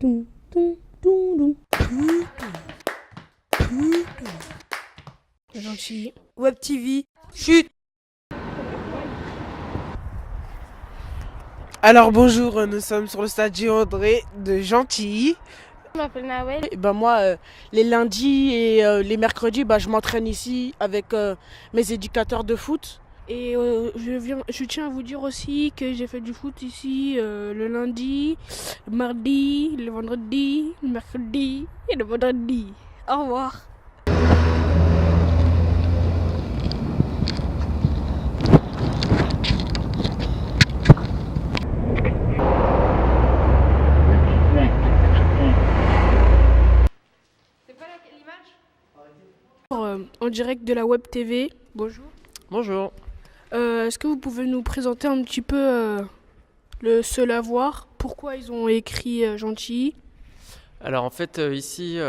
Toum, toum, toum, Gentil. Web TV. Chut. Alors bonjour, nous sommes sur le stade Géandré de Gentilly. Je m'appelle Nawel. Et moi, les lundis et les mercredis, je m'entraîne ici avec mes éducateurs de foot. Et je tiens à vous dire aussi que j'ai fait du foot ici le lundi, le mardi, le vendredi, le mercredi et le vendredi. Au revoir. En direct de la Web TV. Bonjour. Bonjour. Est-ce que vous pouvez nous présenter un petit peu le Seul à voir? Pourquoi ils ont écrit Gentilly? Alors en fait ici,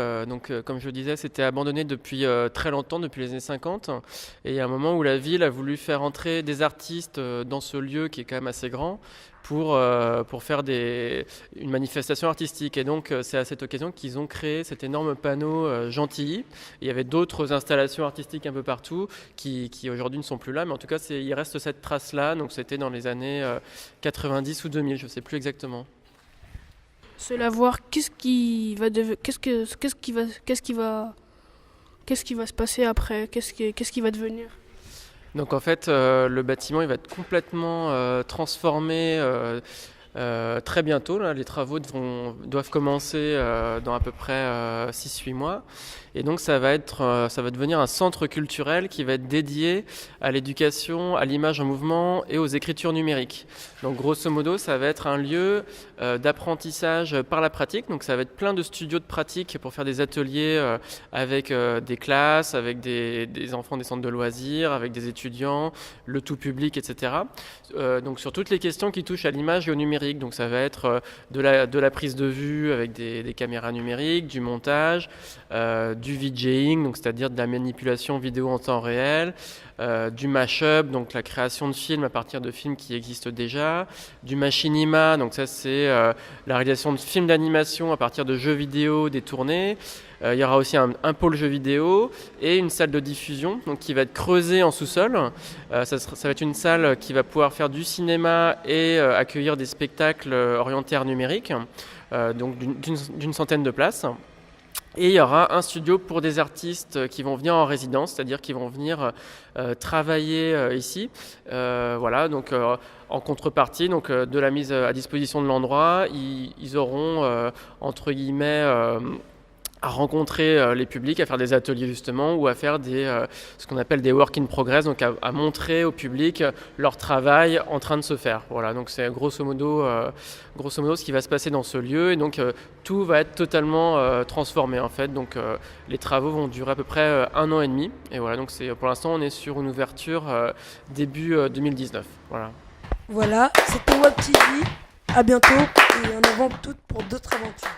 comme je le disais, c'était abandonné depuis très longtemps, depuis les années 50. Et il y a un moment où la ville a voulu faire entrer des artistes dans ce lieu qui est quand même assez grand pour faire une manifestation artistique. Et donc c'est à cette occasion qu'ils ont créé cet énorme panneau Gentilly. Il y avait d'autres installations artistiques un peu partout qui aujourd'hui ne sont plus là, mais en tout cas il reste cette trace-là. Donc c'était dans les années 90 ou 2000, je ne sais plus exactement. Seul à voir, qu'est-ce qui va se passer après? Qu'est-ce qui va devenir? Donc en fait, le bâtiment il va être complètement transformé très bientôt. Là, les travaux doivent commencer dans à peu près 6-8 mois. Et donc ça va devenir un centre culturel qui va être dédié à l'éducation, à l'image en mouvement et aux écritures numériques. Donc grosso modo, ça va être un lieu d'apprentissage par la pratique. Donc ça va être plein de studios de pratique pour faire des ateliers avec des classes, avec des enfants des centres de loisirs, avec des étudiants, le tout public, etc. Donc sur toutes les questions qui touchent à l'image et au numérique. Donc ça va être de la prise de vue avec des caméras numériques, du montage, du VJing, donc c'est-à-dire de la manipulation vidéo en temps réel, du mash-up, donc la création de films à partir de films qui existent déjà, du machinima, donc ça c'est la réalisation de films d'animation à partir de jeux vidéo détournés. Il y aura aussi un pôle jeux vidéo et une salle de diffusion donc, qui va être creusée en sous-sol. Ça va être une salle qui va pouvoir faire du cinéma et accueillir des spectacles orientés art numérique, donc d'une centaine de places. Et il y aura un studio pour des artistes qui vont venir en résidence, c'est-à-dire qui vont venir travailler ici. Voilà, donc en contrepartie donc, de la mise à disposition de l'endroit, ils auront, entre guillemets, à rencontrer les publics, à faire des ateliers justement, ou à faire ce qu'on appelle des work in progress, donc à montrer au public leur travail en train de se faire. Voilà, donc c'est grosso modo ce qui va se passer dans ce lieu, et donc tout va être totalement transformé en fait. Donc les travaux vont durer à peu près 1 an et demi, et voilà, donc pour l'instant on est sur une ouverture début 2019. Voilà. Voilà, c'était Web TV. À bientôt et en avant toutes pour d'autres aventures.